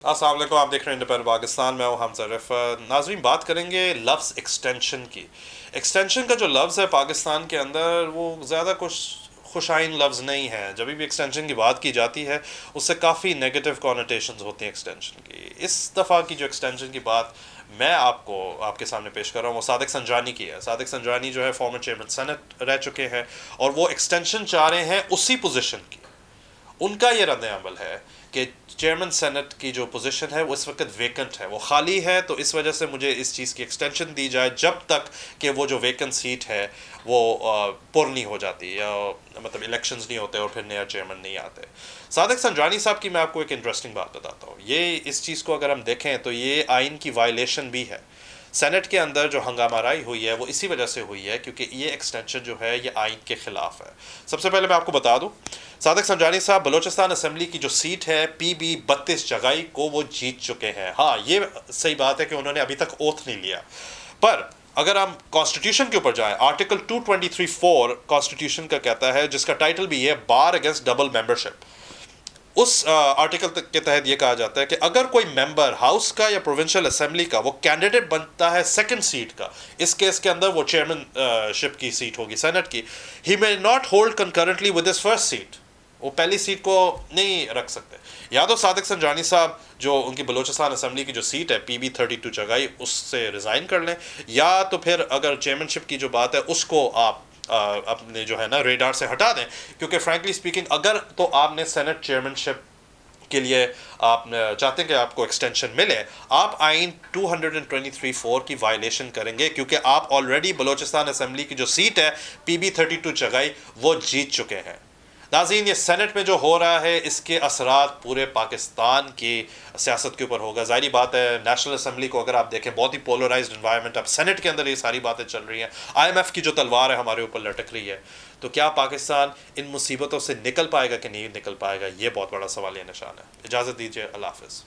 अस्सलाम वालेकुम, आप देख रहे हैं इंडिपेंडेंट पाकिस्तान में हूँ हमजा रिफ़त। नाज़रीन, बात करेंगे लफ्ज़ एक्सटेंशन की। एक्सटेंशन का जो लफ्ज़ है पाकिस्तान के अंदर वो ज़्यादा कुछ खुशाइन लफ्ज़ नहीं है। जब भी एक्सटेंशन की बात की जाती है उससे काफ़ी नेगेटिव कॉनोटेशंस होती हैं एक्सटेंशन की। इस दफ़ा की जो एक्सटेंशन की बात मैं आपको आपके सामने पेश कर रहा हूँ वो सादिक संजानी की है। सादिक संजानी जो है फॉर्मर चेयरमैन सेनेट रह चुके हैं और वो एक्सटेंशन चाह रहे हैं उसी पोजीशन की। उनका ये रद्द अमल है कि चेयरमैन सेनेट की जो पोजीशन है वो इस वक्त वेकेंट है, वो खाली है, तो इस वजह से मुझे इस चीज़ की एक्सटेंशन दी जाए जब तक कि वो जो वेकेंट सीट है वो पुर नहीं हो जाती या मतलब इलेक्शंस नहीं होते और फिर नया चेयरमैन नहीं आते। सादिक संजानी साहब की मैं आपको एक इंटरेस्टिंग बात बताता हूँ। ये इस चीज़ को अगर हम देखें तो ये आइन की वायलेशन भी है। सेनेट के अंदर जो हंगामाराई हुई है वो इसी वजह से हुई है क्योंकि ये एक्सटेंशन जो है ये आइन के ख़िलाफ़ है। सबसे पहले मैं आपको बता दूं, सादिक संजानी साहब बलोचिस्तान असम्बली की जो सीट है PB 32 जगाई को वो जीत चुके हैं। हाँ, ये सही बात है कि उन्होंने अभी तक ओथ नहीं लिया, पर अगर हम कॉन्स्टिट्यूशन के ऊपर जाएं, आर्टिकल 223(4) कॉन्स्टिट्यूशन का कहता है, जिसका टाइटल भी है बार अगेंस्ट डबल मेंबरशिप। उस आर्टिकल के तहत ये कहा जाता है कि अगर कोई मेंबर हाउस का या प्रोविंशियल असेंबली का वो कैंडिडेट बनता है सेकंड सीट का, इस केस के अंदर वो चेयरमैन शिप की सीट होगी सेनेट की, he may not hold concurrently with his first seat. वो पहली सीट को नहीं रख सकते। या तो सादिक संजानी साहब जो उनकी बलोचिस्तान असेंबली की जो सीट है PB 32 जगाई उससे रिज़ाइन कर लें, या तो फिर अगर चेयरमैनशिप की जो बात है उसको आप अपने जो है ना रेडार से हटा दें, क्योंकि फ्रैंकली स्पीकिंग अगर तो आपने सेनेट चेयरमैनशिप के लिए आप चाहते हैं कि आपको एक्सटेंशन मिले, आप आइन 223(4) की वायलेशन करेंगे क्योंकि आप ऑलरेडी बलोचिस्तान असेंबली की जो सीट है PB 32 जगाई वो जीत चुके हैं। नाज़रीन, ये सेनेट में जो हो रहा है इसके असरात पूरे पाकिस्तान की सियासत के ऊपर होगा। ज़ाहिर बात है, नेशनल असम्बली को अगर आप देखें बहुत ही पोलराइज्ड इन्वायरमेंट, अब सेनेट के अंदर ये सारी बातें चल रही हैं, IMF की जो तलवार है हमारे ऊपर लटक रही है, तो क्या पाकिस्तान इन मुसीबतों से निकल पाएगा कि नहीं निकल पाएगा, ये बहुत बड़ा सवाल निशान है। इजाज़त दीजिए, अल्लाह हाफ़िज़।